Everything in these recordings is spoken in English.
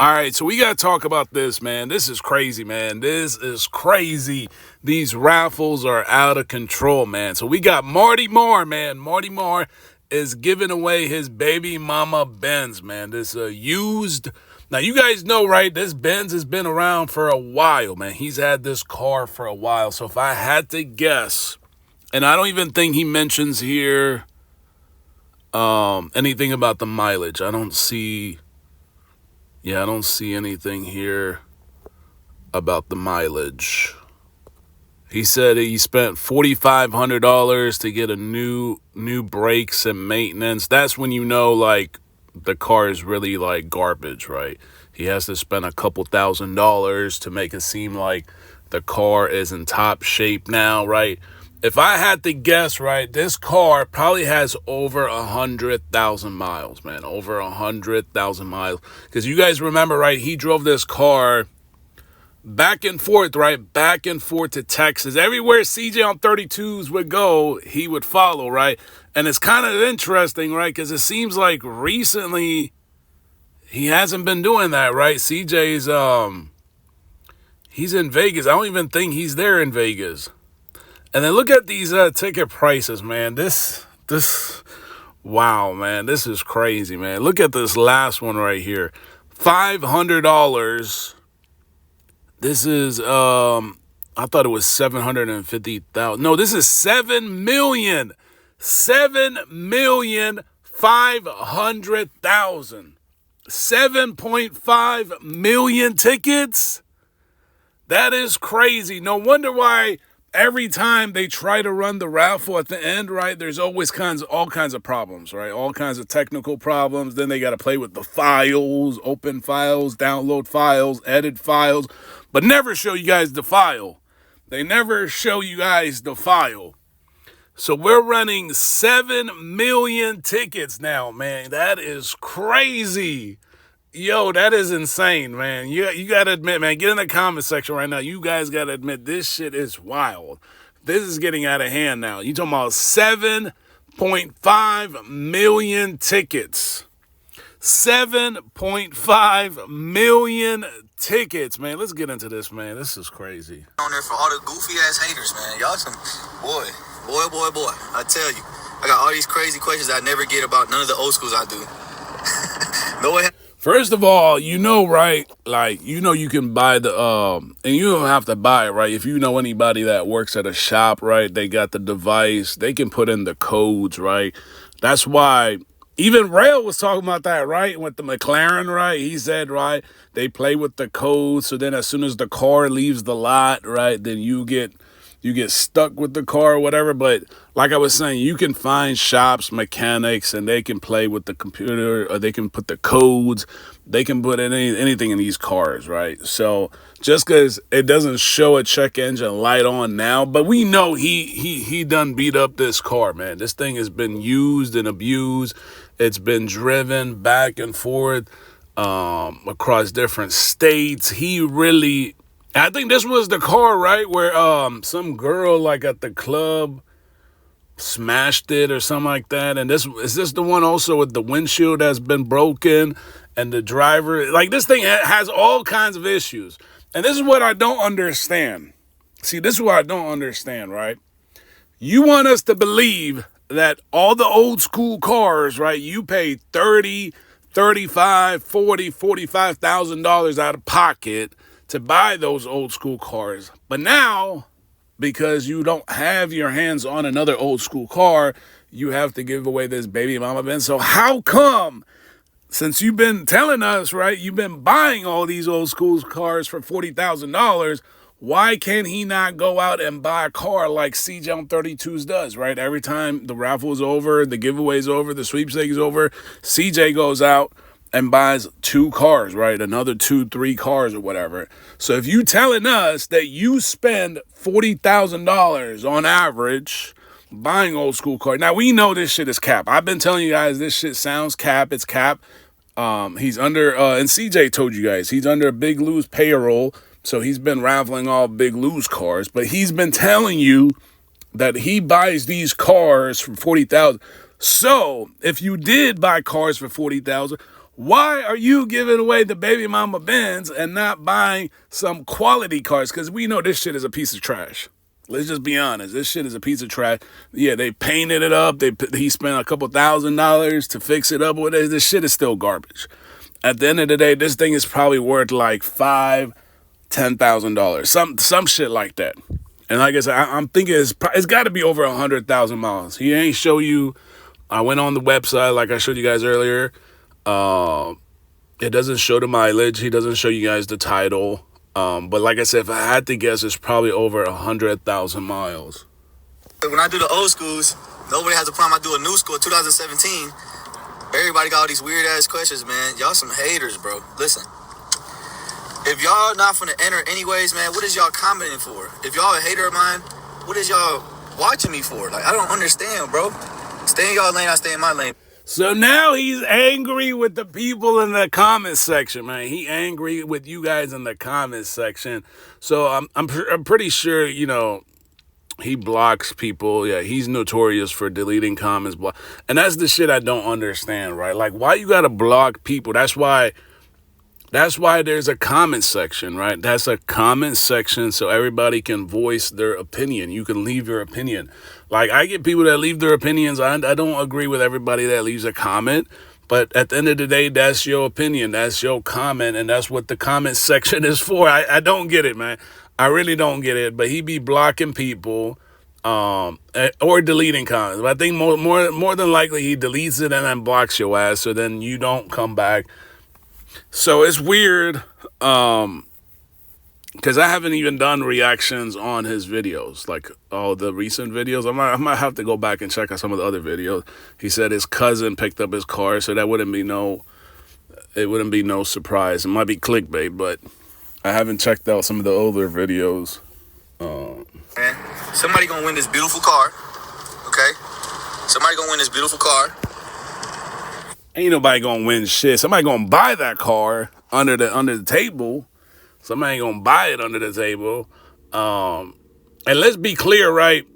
All right, so we got to talk about this, man. This is crazy, man. This is crazy. These raffles are out of control, man. So we got Marty Moore, man. Marty Moore is giving away his baby mama Benz, man. This used. Now, you guys know, right? This Benz has been around for a while, man. He's had this car for a while. So if I had to guess, and I don't even think he mentions here anything about the mileage. I don't see anything here about the mileage. He said he spent $4,500 to get a new brakes and maintenance. That's when you know, like, the car is really like garbage, right? He has to spend a couple $1,000s to make it seem like the car is in top shape now, right? If I had to guess, right, this car probably has over 100,000 miles, man. Over 100,000 miles. Because you guys remember, right, he drove this car back and forth, right? Back and forth to Texas. Everywhere CJ on 32s would go, he would follow, right? And it's kind of interesting, right? Because it seems like recently he hasn't been doing that, right? CJ's, he's in Vegas. I don't even think he's there in Vegas. And then look at these ticket prices, man. Wow, man. This is crazy, man. Look at this last one right here. $500. This is, I thought it was 750,000. No, this is 7 million. 7,500,000. 7.5 million tickets. That is crazy. No wonder why every time they try to run the raffle at the end, right, there's always all kinds of problems, right? All kinds of technical problems. Then they got to play with the files, open files, download files, edit files, but never show you guys the file. They never show you guys the file. So we're running 7 million tickets now, man. That is crazy. Yo, that is insane, man. You got to admit, man, get in the comment section right now. You guys got to admit, this shit is wild. This is getting out of hand now. You talking about 7.5 million tickets. 7.5 million tickets, man. Let's get into this, man. This is crazy. On there for all the goofy ass haters, man. Y'all some boy. I tell you, I got all these crazy questions I never get about none of the old schools I do. No way. First of all, you know, right, like, you know, you can buy the, and you don't have to buy it, right? If you know anybody that works at a shop, right, they got the device, they can put in the codes, right? That's why even Rail was talking about that, right? With the McLaren, right? He said, right, they play with the codes. So then as soon as the car leaves the lot, right, then you get stuck with the car or whatever. But like I was saying, you can find shops, mechanics, and they can play with the computer, or they can put the codes. They can put anything in these cars, right? So just because it doesn't show a check engine light on now, but we know he done beat up this car, man. This thing has been used and abused. It's been driven back and forth across different states. I think this was the car, right, where some girl, like, at the club smashed it or something like that. And is this the one also with the windshield that's been broken and the driver? Like, this thing has all kinds of issues. And this is what I don't understand. See, this is what I don't understand, right? You want us to believe that all the old school cars, right, you pay $30,000, $35,000, $40,000, $45,000 out of pocket to buy those old school cars. But now, because you don't have your hands on another old school car, you have to give away this baby mama Benz. So how come, since you've been telling us, right, you've been buying all these old school cars for $40,000, why can't he not go out and buy a car like CJ on 32s does, right? Every time the raffle is over, the giveaway is over, the sweepstake is over, CJ goes out and buys 2 cars, right? Another 2-3 cars or whatever. So if you telling us that you spend $40,000 on average buying old school cars, now we know this shit is cap. I've been telling you guys this shit sounds cap. It's cap. He's under, and CJ told you guys, he's under a Big Lou's payroll. So he's been raffling all Big Lou's cars, but he's been telling you that he buys these cars for $40,000. So if you did buy cars for $40,000, Why are you giving away the baby mama Benz and not buying some quality cars? Because we know this shit is a piece of trash. Let's just be honest. This shit is a piece of trash. Yeah, they painted it up. He spent a couple $1,000s to fix it up. This shit is still garbage. At the end of the day, this thing is probably worth like $5,000-$10,000, some shit like that. And like I said, I'm thinking it's got to be over 100,000 miles. He ain't show you. I went on the website like I showed you guys earlier. It doesn't show the mileage. He doesn't show you guys the title. But like I said, if I had to guess, it's probably over 100,000 miles. When I do the old schools, nobody has a problem. I do a new school, 2017. Everybody got all these weird ass questions, man. Y'all some haters, bro. Listen, if y'all not finna enter anyways, man, what is y'all commenting for? If y'all a hater of mine, what is y'all watching me for? Like, I don't understand, bro. Stay in y'all lane, I stay in my lane. So now he's angry with the people in the comment section, man. He angry with you guys in the comment section. So I'm pretty sure, you know, he blocks people. Yeah, he's notorious for deleting comments. And that's the shit I don't understand, right? Like, why you gotta block people? That's why there's a comment section, right? That's a comment section so everybody can voice their opinion. You can leave your opinion. Like, I get people that leave their opinions. I don't agree with everybody that leaves a comment. But at the end of the day, that's your opinion. That's your comment. And that's what the comment section is for. I don't get it, man. I really don't get it. But he be blocking people or deleting comments. But I think more than likely he deletes it and then blocks your ass. So then you don't come back. So it's weird because I haven't even done reactions on his videos, like all the recent videos. I might have to go back and check out some of the other videos. He said his cousin picked up his car, so that wouldn't be no surprise. It might be clickbait, but I haven't checked out some of the older videos. Man, somebody gonna win this beautiful car, okay? Somebody gonna win this beautiful car. Ain't nobody gonna win shit. Somebody gonna buy that car under the table. Somebody ain't gonna buy it under the table. And let's be clear, right?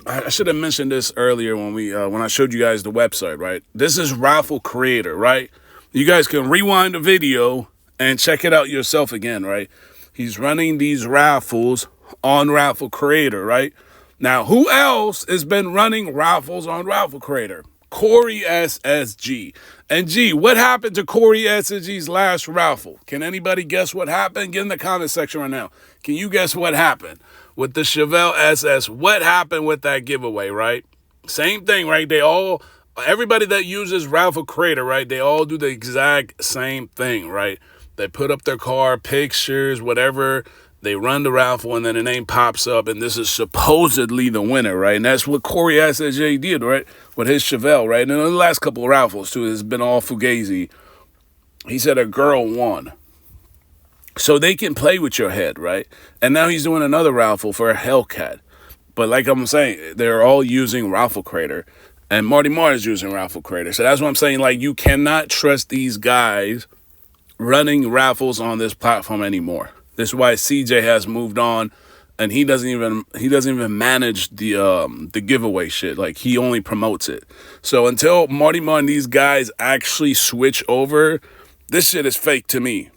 I should have mentioned this earlier when I showed you guys the website, right? This is Raffle Creator, right? You guys can rewind the video and check it out yourself again, right? He's running these raffles on Raffle Creator, right? Now, who else has been running raffles on Raffle Creator? COREYSSG. And G, what happened to COREYSSG's last raffle? Can anybody guess what happened? Get in the comment section right now. Can you guess what happened with the Chevelle SS? What happened with that giveaway, right? Same thing, right? Everybody that uses Raffle Creator, right? They all do the exact same thing, right? They put up their car, pictures, whatever. They run the raffle, and then the name pops up, and this is supposedly the winner, right? And that's what COREYSSG did, right? With his Chevelle, right? And in the last couple of raffles, too, it's been all fugazi. He said a girl won. So they can play with your head, right? And now he's doing another raffle for a Hellcat. But like I'm saying, they're all using Raffle Creator. And Marty is using Raffle Creator. So that's what I'm saying. Like, you cannot trust these guys running raffles on this platform anymore. This is why CJ has moved on, and he doesn't even manage the giveaway shit. Like, he only promotes it. So until Marty and these guys actually switch over, this shit is fake to me.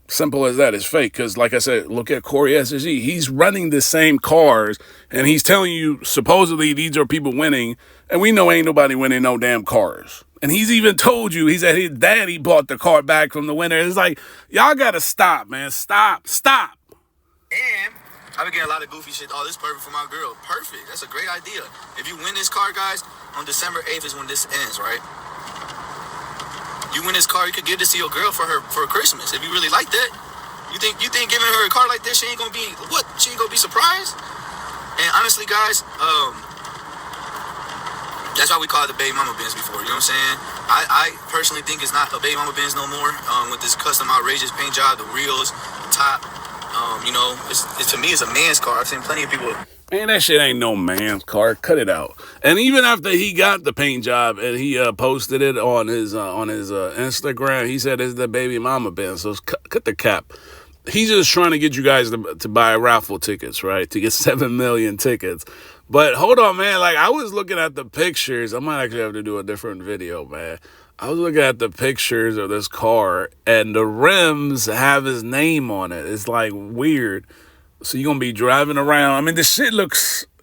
Simple as that. It's fake. Because like I said, look at COREYSSG. He's running the same cars, and he's telling you supposedly these are people winning, and we know ain't nobody winning no damn cars. And he's even told you, he said his daddy bought the car back from the winner. It's like, y'all got to stop, man. Stop. And I've been getting a lot of goofy shit. Oh, this is perfect for my girl. Perfect. That's a great idea. If you win this car, guys, on December 8th is when this ends, right? You win this car, you could give this to your girl for Christmas. If you really like that, you think giving her a car like this, she ain't gonna be what? She ain't gonna be surprised? And honestly, guys, that's why we call it the baby mama Benz before. You know what I'm saying? I personally think it's not a baby mama Benz no more. With this custom outrageous paint job, the wheels, the top. You know, it's to me, it's a man's car. I've seen plenty of people. Man, that shit ain't no man's car. Cut it out. And even after he got the paint job and he posted it on his Instagram, he said it's the baby mama Benz. So cut the cap. He's just trying to get you guys to buy raffle tickets, right? To get 7 million tickets. But hold on, man. Like, I was looking at the pictures. I might actually have to do a different video, man. I was looking at the pictures of this car, and the rims have his name on it. It's like weird. So you're gonna be driving around. I mean, the shit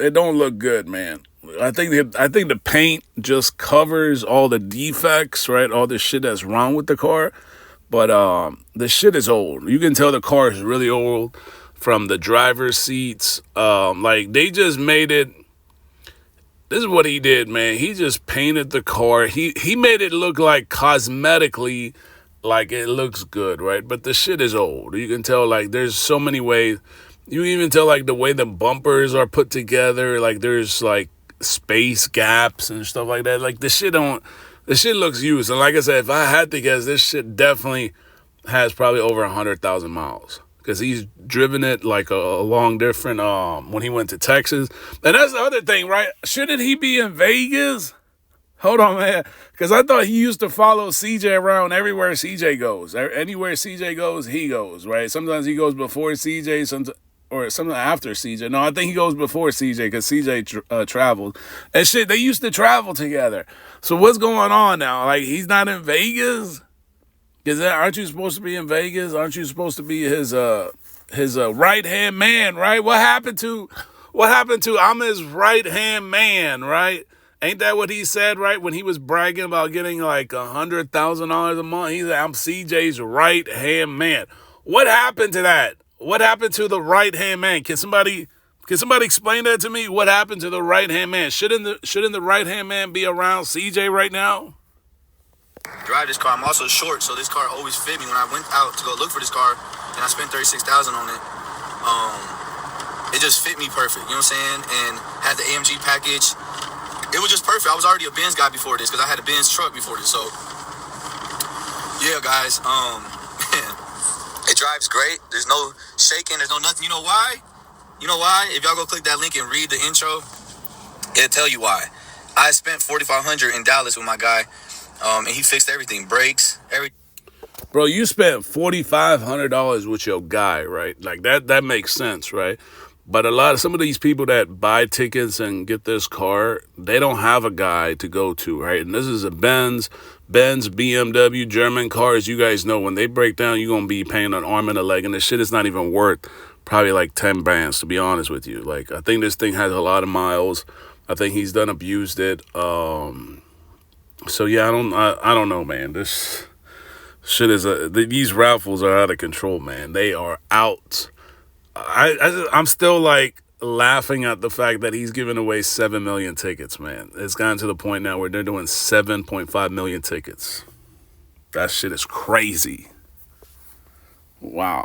it don't look good, man. I think the paint just covers all the defects, right? All the shit that's wrong with the car. But the shit is old. You can tell the car is really old from the driver's seats. Like they just made it. This is what he did, man. He just painted the car. He made it look like cosmetically like it looks good, right? But the shit is old. You can tell like there's so many ways. You even tell like the way the bumpers are put together, like there's like space gaps and stuff like that. Like the shit looks used. And like I said, if I had to guess, this shit definitely has probably over 100,000 miles. Because he's driven it like along different, when he went to Texas. And that's the other thing, right? Shouldn't he be in Vegas? Hold on, man. Because I thought he used to follow CJ around everywhere CJ goes. Anywhere CJ goes, he goes, right? Sometimes he goes before CJ, or something after CJ. No, I think he goes before CJ because CJ travels. And shit, they used to travel together. So what's going on now? Like, he's not in Vegas? Aren't you supposed to be in Vegas? Aren't you supposed to be his right-hand man, right? What happened to I'm his right-hand man, right? Ain't that what he said, right? When he was bragging about getting like $100,000 a month, he said, I'm CJ's right-hand man. What happened to that? What happened to the right-hand man? Can somebody explain that to me? What happened to the right-hand man? Shouldn't the right-hand man be around CJ right now? Drive this car. I'm also short, so this car always fit me. When I went out to go look for this car, and I spent $36,000 on it, it just fit me perfect. You know what I'm saying? And had the AMG package. It was just perfect. I was already a Benz guy before this because I had a Benz truck before this. So yeah, guys. It drives great. There's no shaking. There's no nothing. You know why? You know why? If y'all go click that link and read the intro, it'll tell you why. I spent $4,500 in Dallas with my guy. And he fixed everything, brakes, everything. Bro, you spent $4,500 with your guy, right? Like that makes sense, right? But some of these people that buy tickets and get this car, they don't have a guy to go to, right? And this is a Benz, BMW, German cars. You guys know when they break down, you're gonna be paying an arm and a leg, and this shit is not even worth probably like 10 bands, to be honest with you. Like, I think this thing has a lot of miles. I think he's done abused it. So yeah, I don't know, man. This shit is these raffles are out of control, man. They are out. I'm still like laughing at the fact that he's giving away 7 million tickets, man. It's gotten to the point now where they're doing 7.5 million tickets. That shit is crazy. Wow.